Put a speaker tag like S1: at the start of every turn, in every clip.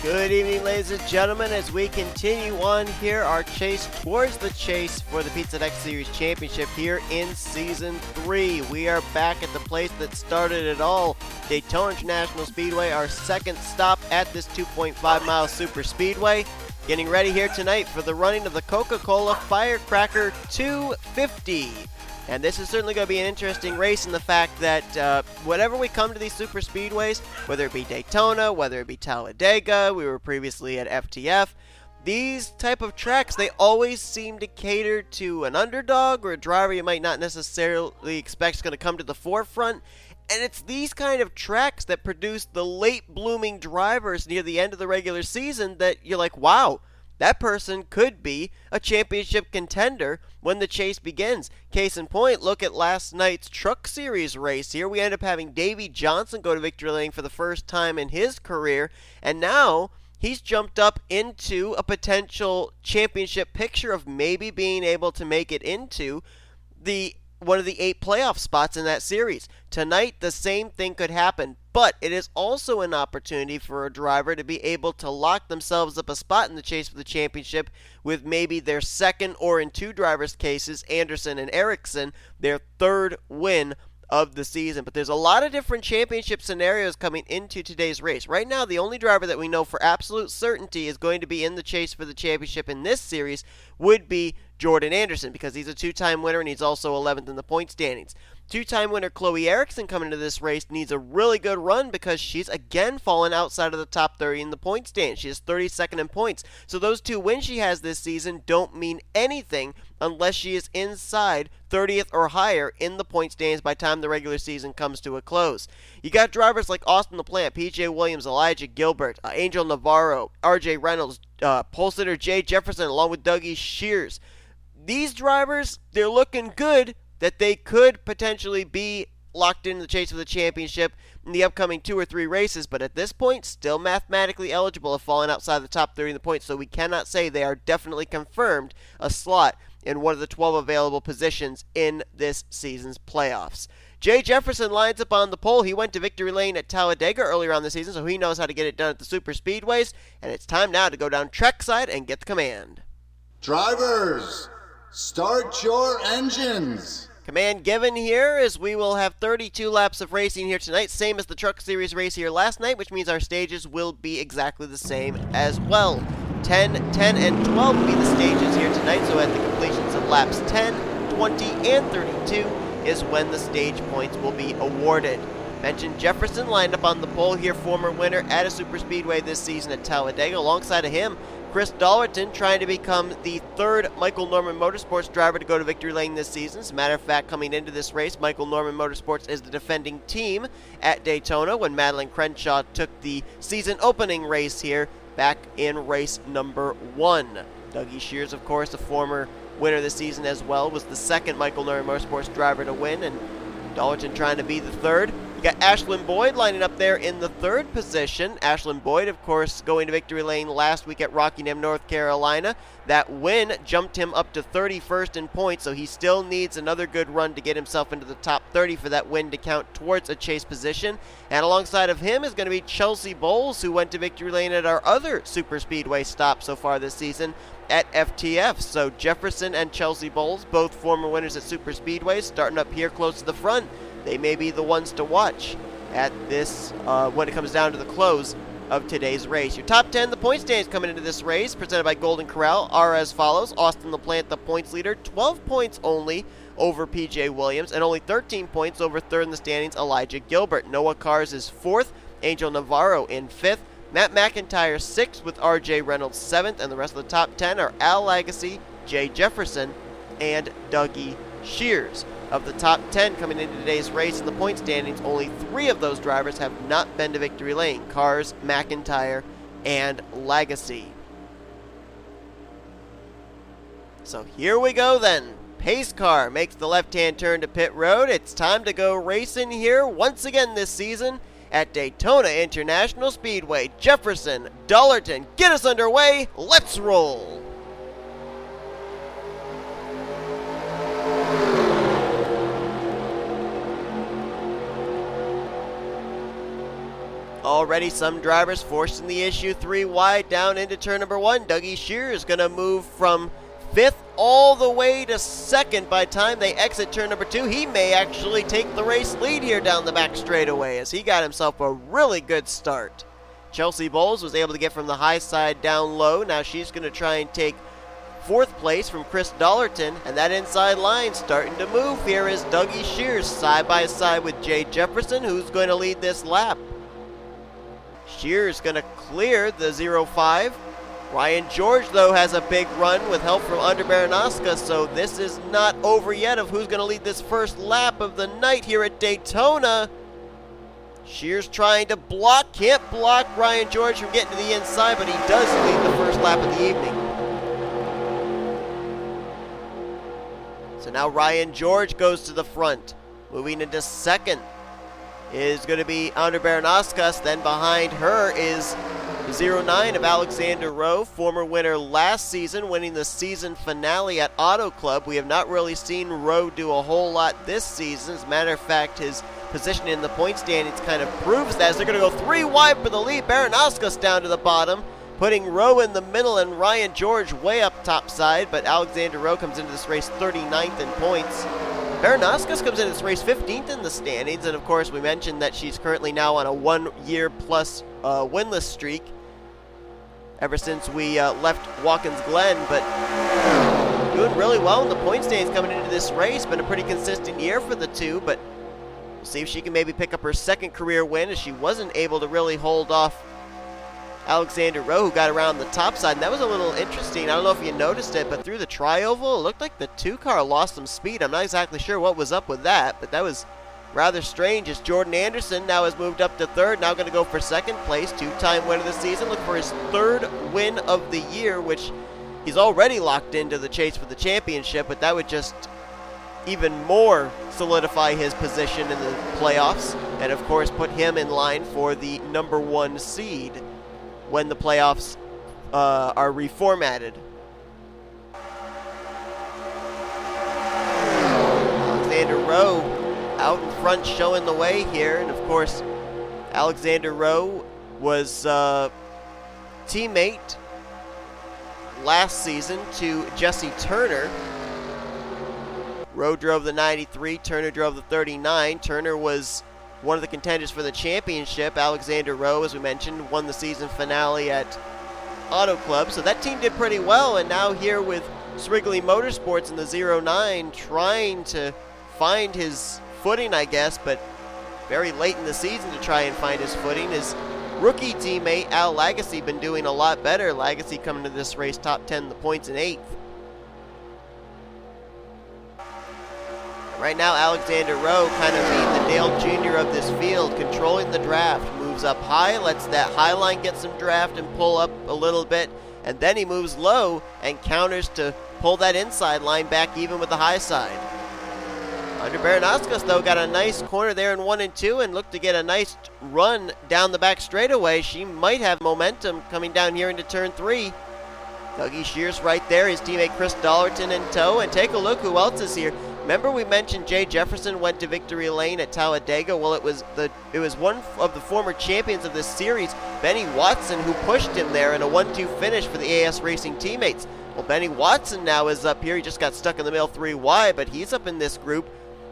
S1: Good evening, ladies and gentlemen, as we continue on here our chase towards the chase for the Pizza X Series Championship here in Season 3. We are back at the place that started it all, Daytona International Speedway, our second stop at this 2.5-mile super speedway. Getting ready here tonight for the running of the Coca-Cola Firecracker 250. And this is certainly going to be an interesting race in the fact that whenever we come to these super speedways, whether it be Daytona, whether it be Talladega, we were previously at FTF, these type of tracks, they always seem to cater to an underdog or a driver you might not necessarily expect is going to come to the forefront. And it's these kind of tracks that produce the late blooming drivers near the end of the regular season that you're like, wow, that person could be a championship contender when the chase begins. Case in point, look at last night's Truck Series race here. We end up having Davey Johnson go to victory lane for the first time in his career, and now he's jumped up into a potential championship picture of maybe being able to make it into one of the 8 playoff spots in that series. Tonight, the same thing could happen, but it is also an opportunity for a driver to be able to lock themselves up a spot in the chase for the championship with maybe their second, or in 2 drivers' cases, Anderson and Ericsson, their 3rd win of the season. But there's a lot of different championship scenarios coming into today's race. Right now, the only driver that we know for absolute certainty is going to be in the chase for the championship in this series would be Jordan Anderson, because he's a 2-time winner and he's also 11th in the point standings. 2-time winner Chloe Ericsson coming into this race needs a really good run because she's again fallen outside of the top 30 in the point standings. She is 32nd in points. So those 2 wins she has this season don't mean anything unless she is inside 30th or higher in the point standings by the time the regular season comes to a close. You got drivers like Austin LaPlante, PJ Williams, Elijah Gilbert, Angel Navarro, RJ Reynolds, pole sitter J Jefferson, along with D Shears. These drivers, they're looking good that they could potentially be locked into the chase for the championship in the upcoming 2 or 3 races, but at this point, still mathematically eligible of falling outside the top 30 in the points, so we cannot say they are definitely confirmed a slot in one of the 12 available positions in this season's playoffs. J Jefferson lines up on the pole. He went to victory lane at Talladega earlier on the season, so he knows how to get it done at the super speedways, and it's time now to go down trackside and get the command.
S2: Drivers, start your engines.
S1: Command given here is we will have 32 laps of racing here tonight, same as the Truck Series race here last night, which means our stages will be exactly the same as well. 10, 10, and 12 will be the stages here tonight, so at the completions of laps 10, 20, and 32 is when the stage points will be awarded. Mentioned Jefferson lined up on the pole here, former winner at a super speedway this season at Talladega. Alongside of him, C Dollerton trying to become the 3rd Michael Norman Motorsports driver to go to victory lane this season. As a matter of fact, coming into this race, Michael Norman Motorsports is the defending team at Daytona when M Crenshaw took the season opening race here back in race number 1. D Shears, of course, a former winner this season as well, was the 2nd Michael Norman Motorsports driver to win, and Dollerton trying to be the 3rd. You got Ashlyn Boyd lining up there in the 3rd position. Ashlyn Boyd, of course, going to victory lane last week at Rockingham, North Carolina. That win jumped him up to 31st in points, so he still needs another good run to get himself into the top 30 for that win to count towards a chase position. And alongside of him is going to be Chelsea Bowles, who went to victory lane at our other super speedway stop so far this season at FTF. So Jefferson and Chelsea Bowles, both former winners at super speedways, starting up here close to the front. They may be the ones to watch at this when it comes down to the close of today's race. Your top 10, the point standings coming into this race, presented by Golden Corral, are as follows. Austin LaPlante, the points leader, 12 points only over PJ Williams, and only 13 points over 3rd in the standings, Elijah Gilbert. Noah Cars is 4th, Angel Navarro in 5th, M McIntire 6th with RJ Reynolds 7th, and the rest of the top 10 are A Lagasee, J Jefferson, and D Shears. Of the top 10 coming into today's race in the point standings, only 3 of those drivers have not been to victory lane: Cars, McIntire, and Lagasee. So here we go then. Pace car makes the left-hand turn to pit road. It's time to go racing here once again this season at Daytona International Speedway. Jefferson, Dollerton, get us underway. Let's roll. Already some drivers forcing the issue 3 wide down into turn number 1. J Shears going to move from 5th all the way to 2nd by the time they exit turn number 2. He may actually take the race lead here down the back straightaway as he got himself a really good start. Chelsea Bowles was able to get from the high side down low. Now she's going to try and take 4th place from C Dollerton, and that inside line starting to move here is J Shears side by side with J Jefferson, who's going to lead this lap. Shears going to clear the 0-5. Ryan George, though, has a big run with help from A Baranauskas, so this is not over yet of who's going to lead this first lap of the night here at Daytona. Shears trying to block, can't block Ryan George from getting to the inside, but he does lead the first lap of the evening. So now Ryan George goes to the front. Moving into 2nd is going to be A Baranauskas. Then behind her is 09 of A Rowe, former winner last season, winning the season finale at Auto Club. We have not really seen Rowe do a whole lot this season. As a matter of fact, his position in the point standings kind of proves that, as they're going to go 3 wide for the lead. Baranauskas down to the bottom, putting Rowe in the middle and Ryan George way up top side, but A Rowe comes into this race 39th in points. Baranauskas comes into this race 15th in the standings, and of course we mentioned that she's currently now on a 1-year-plus winless streak ever since we left Watkins Glen, but doing really well in the point standings coming into this race. Been a pretty consistent year for the two, but we'll see if she can maybe pick up her 2nd career win, as she wasn't able to really hold off A Rowe, who got around the top side. And that was a little interesting. I don't know if you noticed it, but through the tri-oval, it looked like the 2-car lost some speed. I'm not exactly sure what was up with that, but that was rather strange, as Jordan Anderson now has moved up to 3rd, now going to go for 2nd place, 2-time winner of the season, look for his 3rd win of the year, which he's already locked into the chase for the championship, but that would just even more solidify his position in the playoffs, and of course put him in line for the number 1 seed when the playoffs are reformatted. A Rowe out in front showing the way here, and of course A Rowe was teammate last season to Jesse Turner. Rowe drove the 93, Turner drove the 39. Turner was one of the contenders for the championship. A Rowe, as we mentioned, won the season finale at Auto Club, so that team did pretty well, and now here with Srigley Motorsports in the 09 trying to find his footing, I guess, but very late in the season to try and find his footing. His rookie teammate, A Lagasee, been doing a lot better. Lagasee coming to this race top 10 in the points in 8th. Right now, A Rowe kind of being the Dale Jr. of this field, controlling the draft. Moves up high, lets that high line get some draft and pull up a little bit, and then he moves low and counters to pull that inside line back even with the high side. A Baranauskas, though, got a nice corner there in 1 and 2 and looked to get a nice run down the back straightaway. She might have momentum coming down here into turn 3. J Shears right there, his teammate C Dollerton in tow, and take a look who else is here. Remember we mentioned J Jefferson went to victory lane at Talladega? Well, it was one of the former champions of this series, Benny Watson, who pushed him there in a 1-2 finish for the AS Racing teammates. Well, Benny Watson now is up here. He just got stuck in the middle 3 wide, but he's up in this group.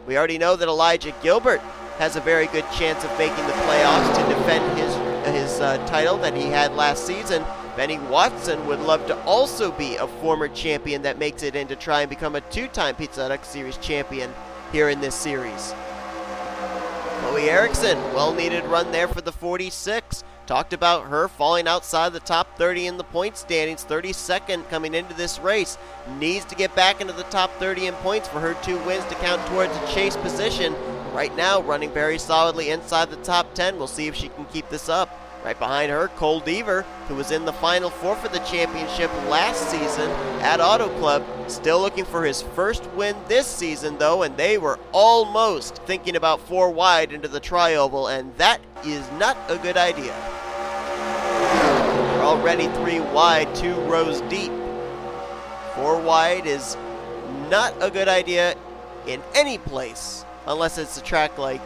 S1: We already know that E Gilbert has a very good chance of making the playoffs to defend his title that he had last season. Benny Watson would love to also be a former champion that makes it in to try and become a 2-time Pizza Hut X Series champion here in this series. Chloe Ericsson, well-needed run there for the 46. Talked about her falling outside the top 30 in the point standings, 32nd coming into this race. Needs to get back into the top 30 in points for her 2 wins to count towards a chase position. Right now, running very solidly inside the top 10. We'll see if she can keep this up. Right behind her, K Deaver, who was in the Final Four for the championship last season at Auto Club. Still looking for his first win this season, though, and they were almost thinking about 4 wide into the tri-oval, and that is not a good idea. They're already 3 wide, 2 rows deep. 4 wide is not a good idea in any place unless it's a track like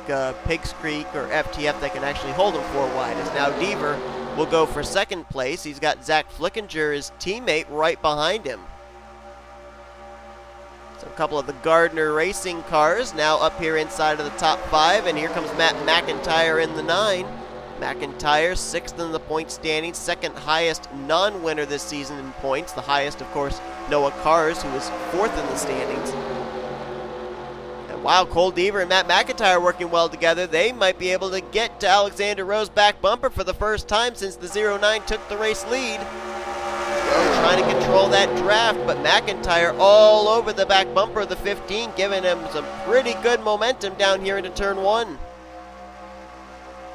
S1: Pigs Creek or FTF that can actually hold him 4 wide, as now Deaver will go for second place. He's got Z Flickinger, his teammate, right behind him. So a couple of the Gardner Racing cars now up here inside of the top 5, and here comes M McIntire in the 9. McIntire 6th in the point standings, second highest non-winner this season in points. The highest, of course, Noah Cars, who was 4th in the standings. And wow, Cole Deaver and M McIntire working well together. They might be able to get to Alexander Rowe's back bumper for the first time since the 09 took the race lead. Rowe trying to control that draft, but McIntire all over the back bumper of the 15, giving him some pretty good momentum down here into turn 1.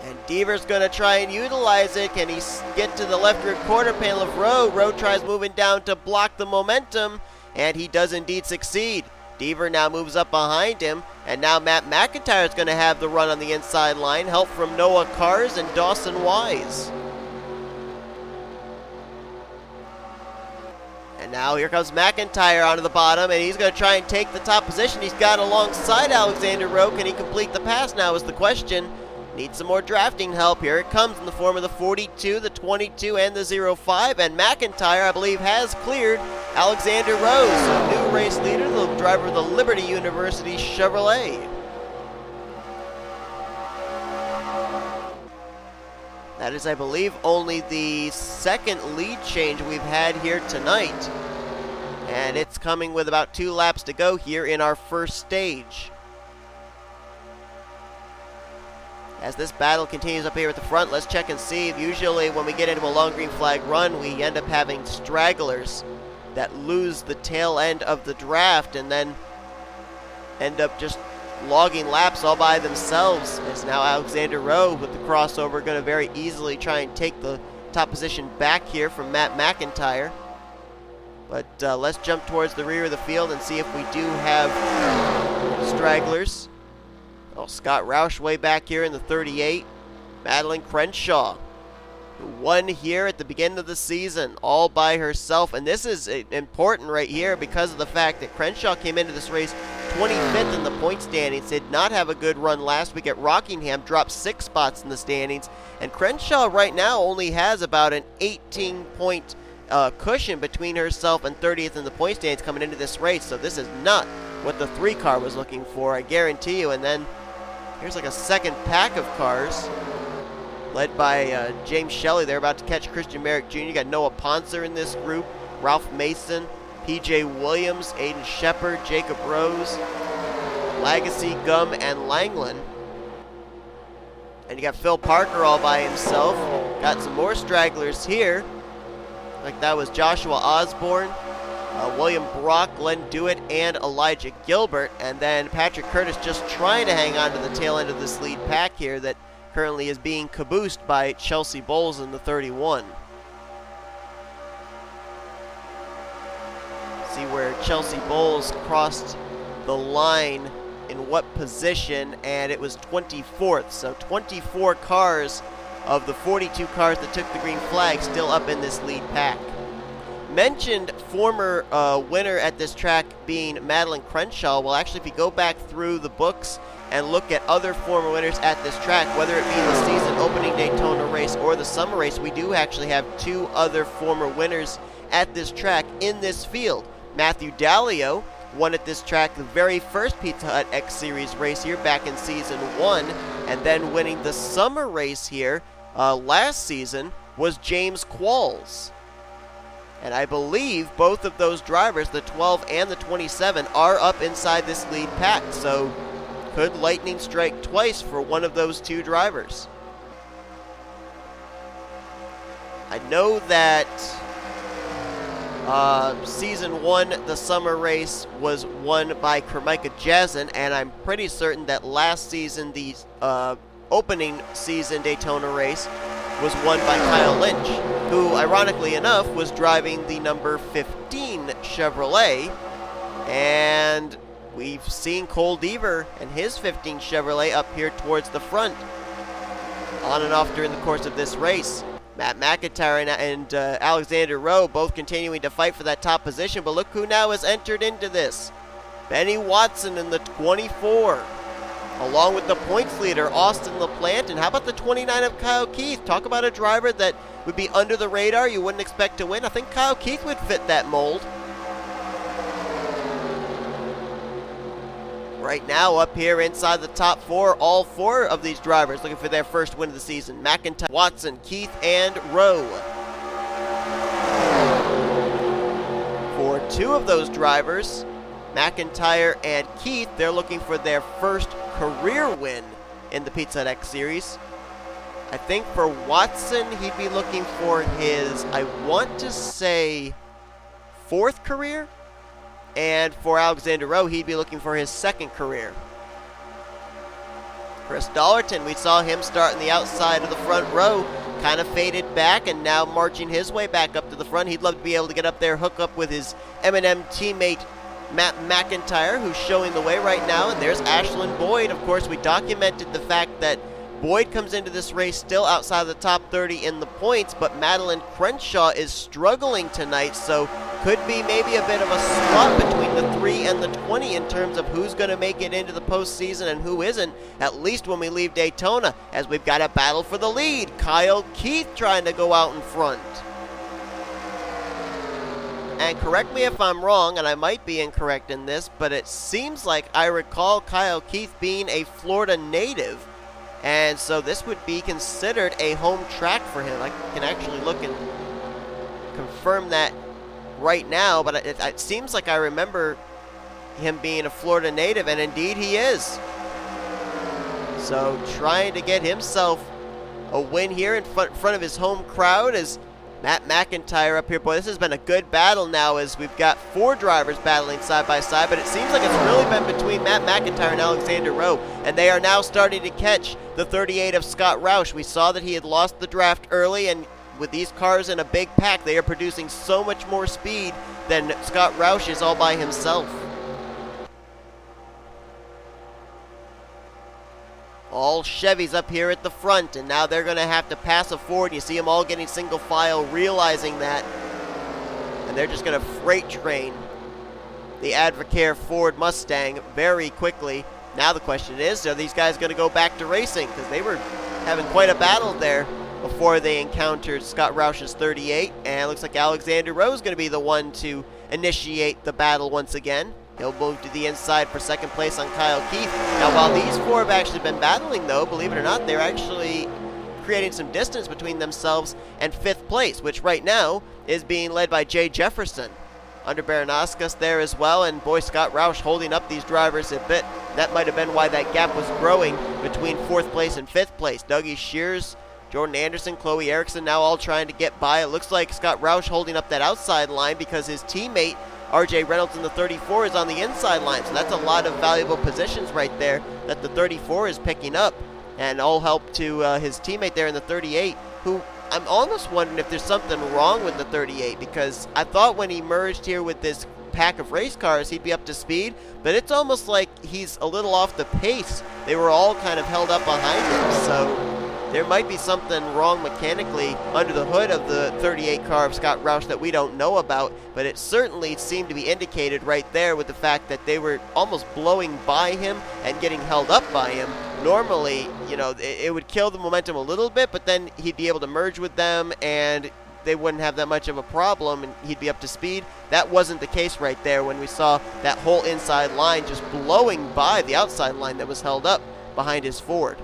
S1: And Deaver's going to try and utilize it. Can he get to the left rear quarter panel of Rowe? Rowe tries moving down to block the momentum, and he does indeed succeed. Deaver now moves up behind him, and now M McIntire is going to have the run on the inside line. Help from Noah Cars and Dawson Wise. And now here comes McIntire onto the bottom, and he's going to try and take the top position. He's got alongside Alexander Rowe. Can he complete the pass now is the question. Needs some more drafting help. Here it comes in the form of the 42, the 22, and the 05. And McIntire, I believe, has cleared Alexander Rowe. So new race leader, the driver of the Liberty University Chevrolet. That is, I believe, only the second lead change we've had here tonight. And it's coming with about 2 laps to go here in our first stage. As this battle continues up here at the front, let's check and see. Usually when we get into a long green flag run, we end up having stragglers that lose the tail end of the draft and then end up just logging laps all by themselves. As now Alexander Rowe with the crossover going to very easily try and take the top position back here from M McIntire. But let's jump towards the rear of the field and see if we do have stragglers. Oh, Scott Roush way back here in the 38. Madeline Crenshaw, who won here at the beginning of the season all by herself. And this is important right here because of the fact that Crenshaw came into this race 25th in the point standings. Did not have a good run last week at Rockingham, dropped 6 spots in the standings. And Crenshaw right now only has about an 18-point cushion between herself and 30th in the point standings coming into this race. So this is not what the 3 car was looking for, I guarantee you. And then here's like a second pack of cars led by James Shelley. They're about to catch Christian Merrick Jr. You got Noah Pontzer in this group, Ralph Mason, P.J. Williams, Aiden Shepard, Jacob Rose, Lagasee, Gum, and Langeland. And you got Phil Parker all by himself. Got some more stragglers here. Like that was Joshua Osborne, William Brock, Glenn Dewitt, and Elijah Gilbert. And then Patrick Curtis just trying to hang on to the tail end of this lead pack here that currently is being caboosed by Chelsea Bowles in the 31. See where Chelsea Bowles crossed the line in what position, and it was 24th. So 24 cars of the 42 cars that took the green flag still up in this lead pack. Mentioned former winner at this track being Madeline Crenshaw. Well, actually, if you go back through the books and look at other former winners at this track, whether it be the season opening Daytona race or the summer race, we do actually have 2 other former winners at this track in this field. Matthew Daleo won at this track the very first Pizza Hut X Series race here back in season 1, and then winning the summer race here last season was James Qualls. And I believe both of those drivers, the 12 and the 27, are up inside this lead pack. So could lightning strike twice for one of those 2 drivers? I know that season 1, the summer race, was won by Kermika Jazin, and I'm pretty certain that last season, the opening season Daytona race, was won by Kyle Lynch, who, ironically enough, was driving the number 15 Chevrolet. And we've seen Cole Deaver and his 15 Chevrolet up here towards the front, on and off during the course of this race. M McIntire and Alexander Rowe both continuing to fight for that top position, but look who now has entered into this. Benny Watson in the 24. along with the points leader, Austin LaPlante. And how about the 29 of Kyle Keith? Talk about a driver that would be under the radar, you wouldn't expect to win. I think Kyle Keith would fit that mold. Right now, up here inside the top four, all four of these drivers looking for their first win of the season. McIntire, Watson, Keith, and Rowe. For two of those drivers, McIntire and Keith, they're looking for their first career win in the Pizza Hut X Series. I think for Watson, he'd be looking for his, I want to say, fourth career? And for Alexander Rowe, he'd be looking for his second career. Chris Dollerton, we saw him start in the outside of the front row, kind of faded back and now marching his way back up to the front. He'd love to be able to get up there, hook up with his M&M teammate M McIntire, who's showing the way right now. And there's Ashlyn Boyd. Of course, we documented the fact that Boyd comes into this race still outside of the top 30 in the points, but Madeline Crenshaw is struggling tonight, so could be maybe a bit of a swap between the 3 and the 20 in terms of who's going to make it into the postseason and who isn't, at least when we leave Daytona, as we've got a battle for the lead. Kyle Keith trying to go out in front. And correct me if I'm wrong, and I might be incorrect in this, but it seems like I recall Kyle Keith being a Florida native, and so this would be considered a home track for him. I can actually look and confirm that right now, but it seems like I remember him being a Florida native, and indeed he is. So trying to get himself a win here in front of his home crowd is M McIntire up here. Boy, this has been a good battle now as we've got four drivers battling side by side, but it seems like it's really been between M McIntire and Alexander Rowe, and they are now starting to catch the 38 of Scott Roush. We saw that he had lost the draft early, and with these cars in a big pack, they are producing so much more speed than Scott Roush is all by himself. All Chevys up here at the front, and now they're going to have to pass a Ford. You see them all getting single file, realizing that, and they're just going to freight train the Advocare Ford Mustang very quickly. Now the question is, are these guys going to go back to racing? Because they were having quite a battle there before they encountered Scott Roush's 38, and it looks like Alexander Rowe is going to be the one to initiate the battle once again. He'll move to the inside for second place on Kyle Keith. Now, while these four have actually been battling, though, believe it or not, they're actually creating some distance between themselves and fifth place, which right now is being led by J Jefferson. Under Baranauskas there as well, and boy, Scott Roush holding up these drivers a bit. That might have been why that gap was growing between fourth place and fifth place. D Shears, Jordan Anderson, Chloe Ericsson now all trying to get by. It looks like Scott Roush holding up that outside line because his teammate RJ Reynolds in the 34 is on the inside line, so that's a lot of valuable positions right there that the 34 is picking up, and all help to his teammate there in the 38, who I'm almost wondering if there's something wrong with the 38, because I thought when he merged here with this pack of race cars he'd be up to speed, but it's almost like he's a little off the pace. They were all kind of held up behind him, so there might be something wrong mechanically under the hood of the 38 car of Scott Roush that we don't know about, but it certainly seemed to be indicated right there with the fact that they were almost blowing by him and getting held up by him. Normally, you know, it would kill the momentum a little bit, but then he'd be able to merge with them and they wouldn't have that much of a problem and he'd be up to speed. That wasn't the case right there when we saw that whole inside line just blowing by the outside line that was held up behind his Ford.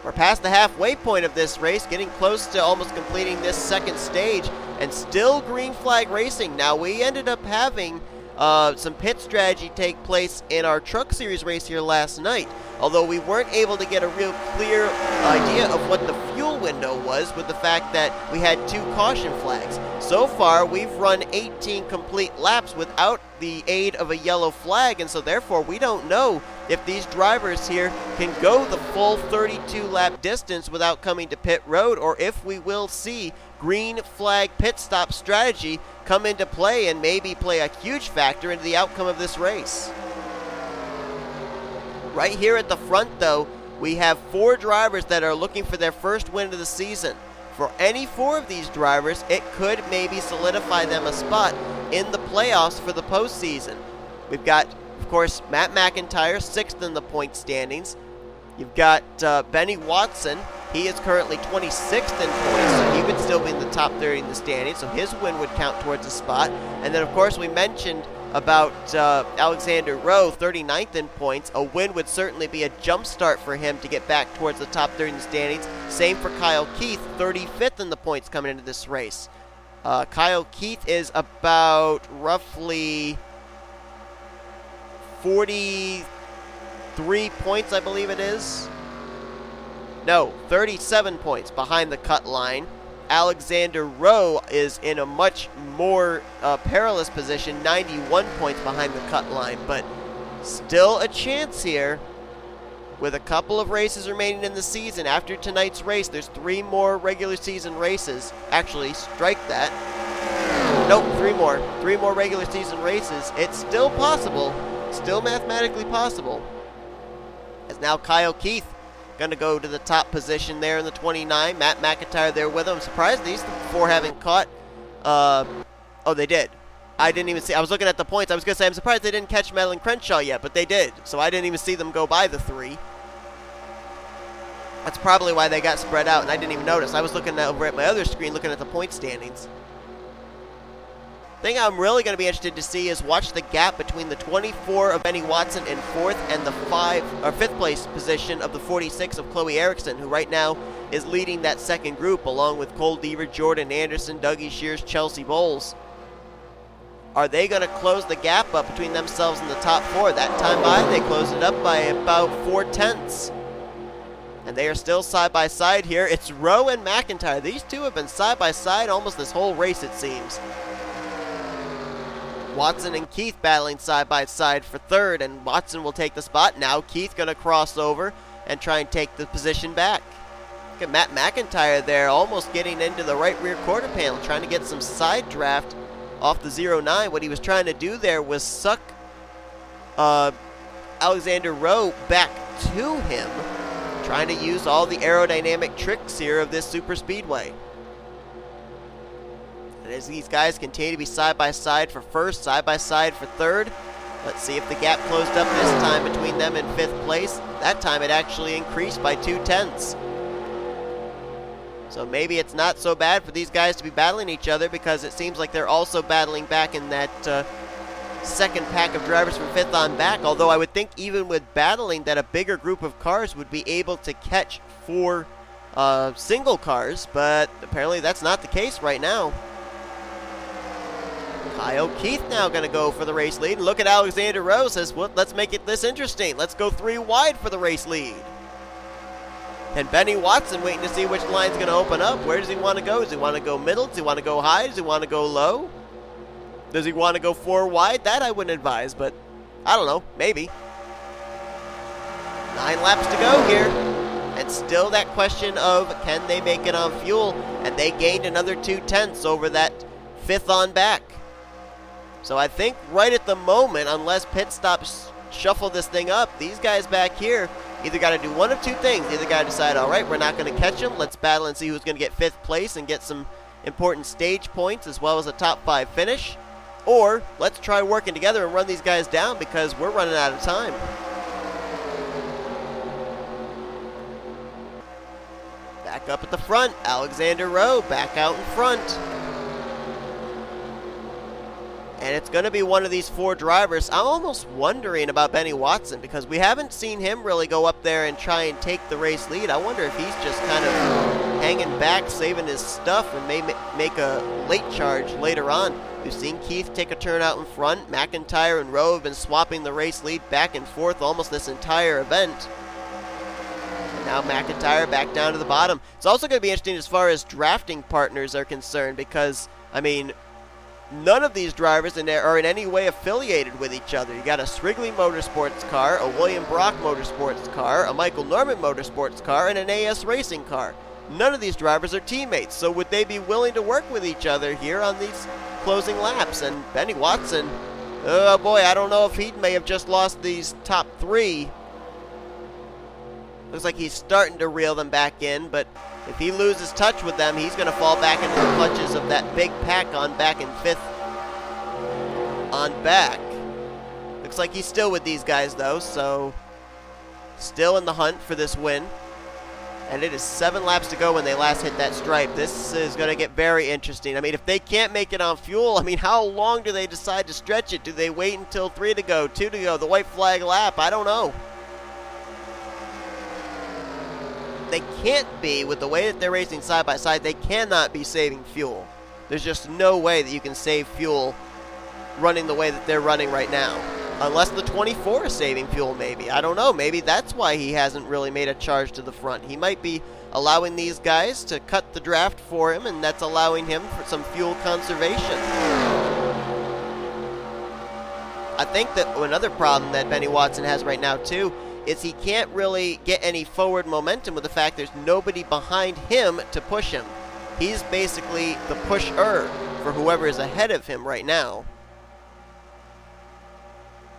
S1: We're past the halfway point of this race, getting close to almost completing this second stage, and still green flag racing. Now, we ended up having some pit strategy take place in our Truck Series race here last night, although we weren't able to get a real clear idea of what the fuel window was with the fact that we had 2 caution flags. So far, we've run 18 complete laps without the aid of a yellow flag, and so therefore we don't know if these drivers here can go the full 32 lap distance without coming to pit road, or if we will see green flag pit stop strategy come into play and maybe play a huge factor into the outcome of this race. Right here at the front, though, we have 4 drivers that are looking for their first win of the season. For any 4 of these drivers, it could maybe solidify them a spot in the playoffs for the postseason. We've got of course, Matt McIntire, 6th in the point standings. You've got Benny Watson. He is currently 26th in points, so he would still be in the top 30 in the standings, so his win would count towards a spot. And then, of course, we mentioned about Alexander Rowe, 39th in points. A win would certainly be a jump start for him to get back towards the top 30 in the standings. Same for Kyle Keith, 35th in the points coming into this race. Kyle Keith is about roughly 43 points, I believe it is. No, 37 points behind the cut line. Alexander Rowe is in a much more perilous position, 91 points behind the cut line, but still a chance here. With a couple of races remaining in the season, after tonight's race, there's 3 more regular season races. Actually, strike that. Nope, 3 more. 3 more regular season races. It's still possible, still mathematically possible. As now Kyle Keith going to go to the top position there in the 29. Matt McIntire there with him. I'm surprised these 4 haven't caught. Oh, they did. I didn't even see. I was looking at the points. I was going to say I'm surprised they didn't catch M Crenshaw yet, but they did. So I didn't even see them go by the 3. That's probably why they got spread out, and I didn't even notice. I was looking over at my other screen, looking at the point standings. Thing I'm really going to be interested to see is watch the gap between the 24 of Benny Watson in 4th and the 5th place position of the 46 of Chloe Ericsson, who right now is leading that second group along with Cole Deaver, Jordan Anderson, Dougie Shears, Chelsea Bowles. Are they going to close the gap up between themselves and the top 4? That time by, they closed it up by about 4/10. And they are still side by side here. It's Rowe and McIntire. These two have been side by side almost this whole race, it seems. Watson and Keith battling side by side for 3rd, and Watson will take the spot. Now Keith going to cross over and try and take the position back. Look at Matt McIntire there, almost getting into the right rear quarter panel, trying to get some side draft off the 09. What he was trying to do there was suck Alexander Rowe back to him, trying to use all the aerodynamic tricks here of this super speedway. And as these guys continue to be side by side for 1st, side by side for 3rd, let's see if the gap closed up this time between them in 5th place. That time it actually increased by 2/10. So maybe it's not so bad for these guys to be battling each other, because it seems like they're also battling back in that second pack of drivers from 5th on back, although I would think even with battling that a bigger group of cars would be able to catch 4 single cars, but apparently that's not the case right now. Kyle Keith now going to go for the race lead, and look at Alexander Rowe, says, well, let's make it this interesting. Let's go 3 wide for the race lead. And Benny Watson waiting to see which line's going to open up. Where does he want to go? Does he want to go middle? Does he want to go high? Does he want to go low? Does he want to go 4 wide? That I wouldn't advise, but I don't know. Maybe. 9 laps to go here. And still that question of can they make it on fuel? And they gained another 2/10 over that 5th on back. So I think right at the moment, unless pit stops shuffle this thing up, these guys back here either got to do one of 2 things. Either got to decide, all right, we're not going to catch them. Let's battle and see who's going to get 5th place and get some important stage points as well as a top 5 finish. Or let's try working together and run these guys down because we're running out of time. Back up at the front, Alexander Rowe back out in front. And it's going to be one of these 4 drivers. I'm almost wondering about Benny Watson because we haven't seen him really go up there and try and take the race lead. I wonder if he's just kind of hanging back, saving his stuff, and may make a late charge later on. We've seen Keith take a turn out in front. McIntire and Rowe have been swapping the race lead back and forth almost this entire event. And now McIntire back down to the bottom. It's also going to be interesting as far as drafting partners are concerned because, I mean, none of these drivers are in any way affiliated with each other. You got a Srigley Motorsports car, a William Brock Motorsports car, a Michael Norman Motorsports car, and an AS Racing car. None of these drivers are teammates, so would they be willing to work with each other here on these closing laps? And Benny Watson, oh boy, I don't know if he may have just lost these top 3. Looks like he's starting to reel them back in, but if he loses touch with them, he's going to fall back into the clutches of that big pack on back in 5th on back. Looks like he's still with these guys, though, so still in the hunt for this win. And it is 7 laps to go when they last hit that stripe. This is going to get very interesting. I mean, if they can't make it on fuel, I mean, how long do they decide to stretch it? Do they wait until 3 to go, 2 to go, the white flag lap? I don't know. They can't be, with the way that they're racing side by side, they cannot be saving fuel. There's just no way that you can save fuel running the way that they're running right now. Unless the 24 is saving fuel, maybe. I don't know. Maybe that's why he hasn't really made a charge to the front. He might be allowing these guys to cut the draft for him, and that's allowing him for some fuel conservation. I think that another problem that Benny Watson has right now, too, is he can't really get any forward momentum with the fact there's nobody behind him to push him. He's basically the pusher for whoever is ahead of him right now.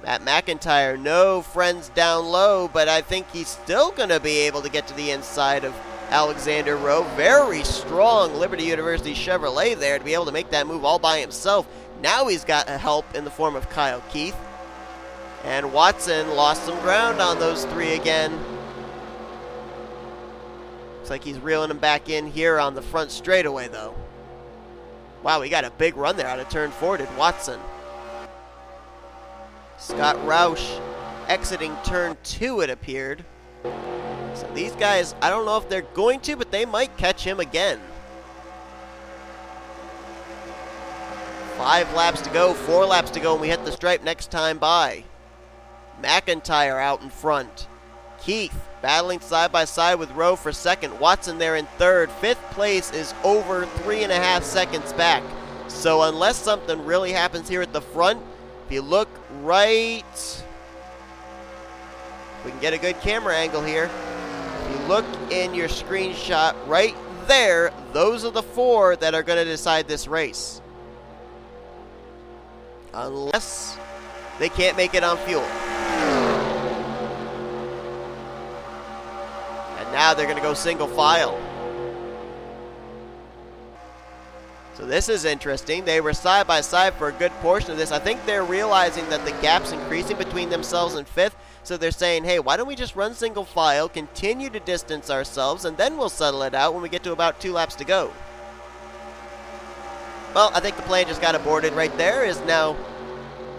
S1: M McIntire, no friends down low, but I think he's still going to be able to get to the inside of Alexander Rowe. Very strong Liberty University Chevrolet there to be able to make that move all by himself. Now he's got help in the form of Kyle Keith. And Watson lost some ground on those 3 again. Looks like he's reeling him back in here on the front straightaway, though. Wow, we got a big run there out of turn 4, did Watson. Scott Roush exiting turn 2, it appeared. So these guys, I don't know if they're going to, but they might catch him again. 5 laps to go, 4 laps to go, and we hit the stripe next time by. McIntire out in front. Keith battling side by side with Rowe for second. Watson there in third. 5th place is over 3.5 seconds back. So unless something really happens here at the front, if you look right, we can get a good camera angle here. If you look in your screenshot right there, those are the 4 that are going to decide this race. Unless they can't make it on fuel. And now they're going to go single file. So this is interesting. They were side by side for a good portion of this. I think they're realizing that the gap's increasing between themselves and 5th. So they're saying, hey, why don't we just run single file, continue to distance ourselves, and then we'll settle it out when we get to about 2 laps to go. Well, I think the plan just got aborted right there. Is now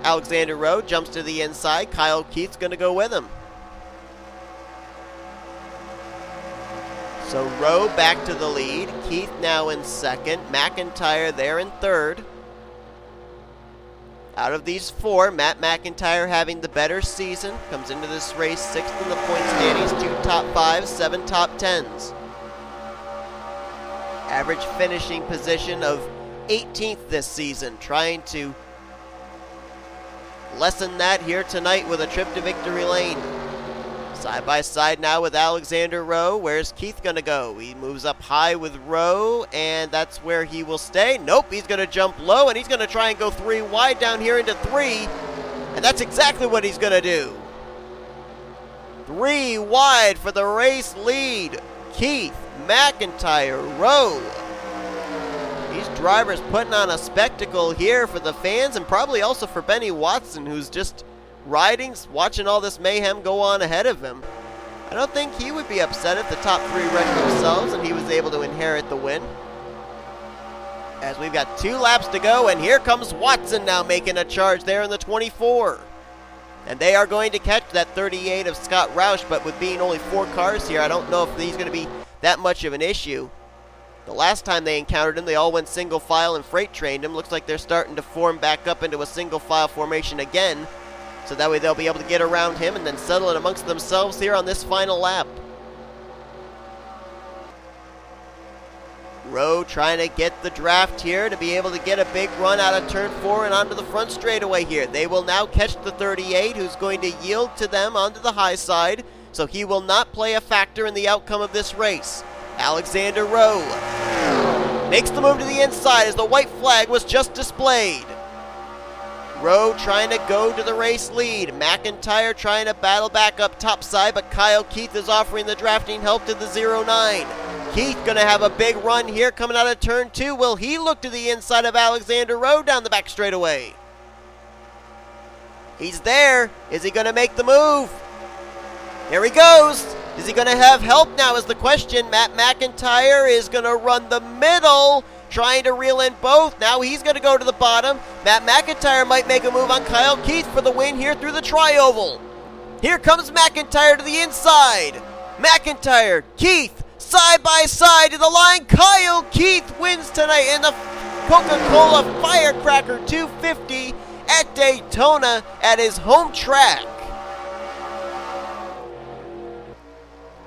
S1: Alexander Rowe jumps to the inside. Kyle Keith's going to go with him. So Rowe back to the lead. Keith now in second. McIntire there in third. Out of these 4, Matt McIntire having the better season. Comes into this race 6th in the point standings. 2 top 5s, 7 top 10s. Average finishing position of 18th this season. Trying to lessen that here tonight with a trip to victory lane. Side by side now with Alexander Rowe. Where's Keith going to go? He moves up high with Rowe, and that's where he will stay. Nope, he's going to jump low, and he's going to try and go 3 wide down here into 3. And that's exactly what he's going to do. 3 wide for the race lead. Keith, McIntire, Rowe. These drivers putting on a spectacle here for the fans, and probably also for Benny Watson, who's just riding, watching all this mayhem go on ahead of him. I don't think he would be upset if the top 3 wrecked themselves and he was able to inherit the win. As we've got 2 laps to go, and here comes Watson now making a charge there in the 24. And they are going to catch that 38 of Scott Roush, but with being only 4 cars here, I don't know if he's going to be that much of an issue. The last time they encountered him, they all went single file and freight trained him. Looks like they're starting to form back up into a single file formation again. So that way they'll be able to get around him and then settle it amongst themselves here on this final lap. Rowe trying to get the draft here to be able to get a big run out of turn 4 and onto the front straightaway here. They will now catch the 38, who's going to yield to them onto the high side, so he will not play a factor in the outcome of this race. Alexander Rowe makes the move to the inside as the white flag was just displayed. Rowe trying to go to the race lead. McIntire trying to battle back up topside, but Kyle Keith is offering the drafting help to the 09. Keith going to have a big run here coming out of turn 2. Will he look to the inside of Alexander Rowe down the back straightaway? He's there. Is he going to make the move? Here he goes. Is he going to have help now is the question. M McIntire is going to run the middle, trying to reel in both. Now he's going to go to the bottom. M McIntire might make a move on Kyle Keith for the win here through the tri-oval. Here comes McIntire to the inside. McIntire, Keith, side by side to the line. Kyle Keith wins tonight in the Coca-Cola Firecracker 250 at Daytona at his home track.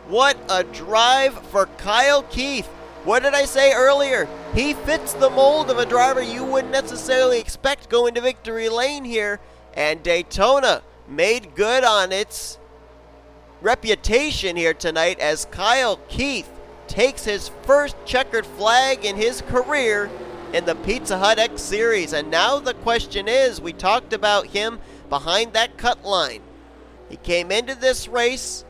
S1: What a drive for Kyle Keith. What did I say earlier? He fits the mold of a driver you wouldn't necessarily expect going to victory lane here. And Daytona made good on its reputation here tonight as Kyle Keith takes his first checkered flag in his career in the Pizza Hut X Series. And now the question is, we talked about him behind that cut line. He came into this race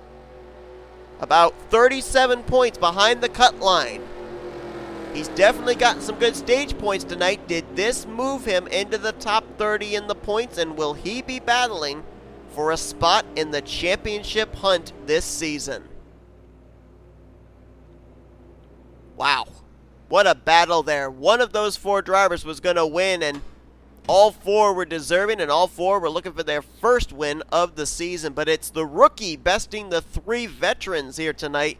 S1: about 37 points behind the cut line. He's definitely gotten some good stage points tonight. Did this move him into the top 30 in the points, and will he be battling for a spot in the championship hunt this season? Wow. What a battle there. One of those four drivers was going to win, and all four were deserving, and all four were looking for their first win of the season. But it's the rookie besting the three veterans here tonight.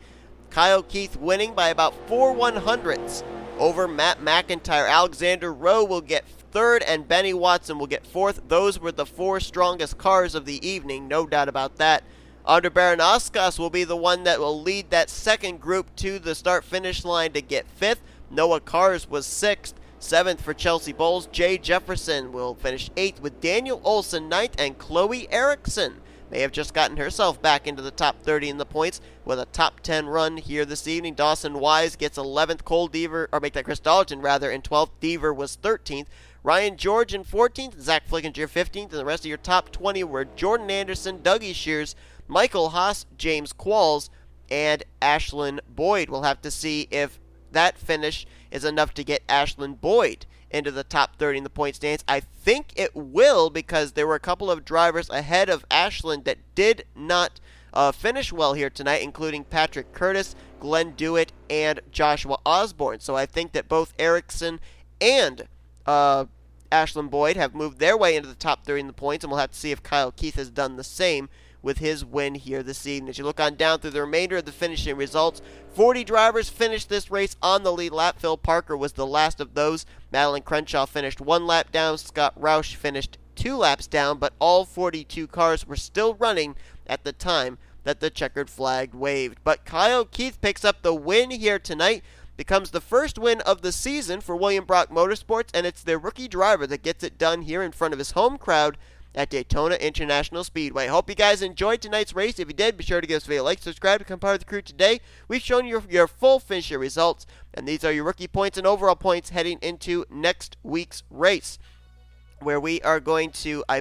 S1: Kyle Keith winning by about 4/100ths over M McIntire. Alexander Rowe will get third, and Benny Watson will get fourth. Those were the four strongest cars of the evening, no doubt about that. A Baranauskas will be the one that will lead that second group to the start-finish line to get fifth. Noah Kars was sixth. Seventh for Chelsea Bowles. J Jefferson will finish eighth, with Daniel Olson ninth, and Chloe Ericsson may have just gotten herself back into the top 30 in the points with a top 10 run here this evening. Dawson Wise gets 11th. Cole Deaver, or make that Chris Dollerton rather, in 12th. Deaver was 13th. Ryan George in 14th. Zach Flickinger 15th. And the rest of your top 20 were Jordan Anderson, Dougie Shears, Michael Haas, James Qualls, and Ashlyn Boyd. We'll have to see if that finish is enough to get Ashlyn Boyd into the top 30 in the point standings. I think it will, because there were a couple of drivers ahead of Ashlyn that did not finish well here tonight, including Patrick Curtis, Glenn Dewitt, and Joshua Osborne. So I think that both Ericsson and Ashlyn Boyd have moved their way into the top 30 in the points, and we'll have to see if Kyle Keith has done the same with his win here this evening. As you look on down through the remainder of the finishing results, 40 drivers finished this race on the lead lap. Phil Parker was the last of those. Madeline Crenshaw finished 1 lap down. Scott Roush finished 2 laps down, but all 42 cars were still running at the time that the checkered flag waved. But Kyle Keith picks up the win here tonight, becomes the first win of the season for William Brock Motorsports, and it's their rookie driver that gets it done here in front of his home crowd at Daytona International Speedway. Hope you guys enjoyed tonight's race. If you did, be sure to give us a like, subscribe, become part of the crew today. We've shown you your full finisher results, and these are your rookie points and overall points heading into next week's race, where we are going to, I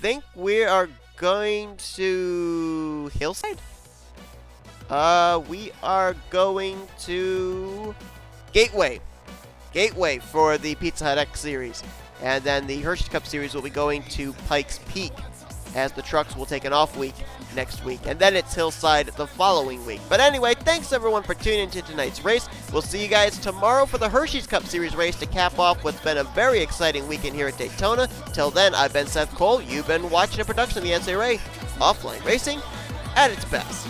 S1: think we are going to Hillside? We are going to Gateway for the Pizza Hut X Series. And then the Hershey's Cup Series will be going to Pikes Peak, as the trucks will take an off week next week. And then it's Hillside the following week. But anyway, thanks everyone for tuning into tonight's race. We'll see you guys tomorrow for the Hershey's Cup Series race to cap off what's been a very exciting weekend here at Daytona. Till then, I've been Seth Cole. You've been watching a production of the NNSCRA Offline Racing at its best.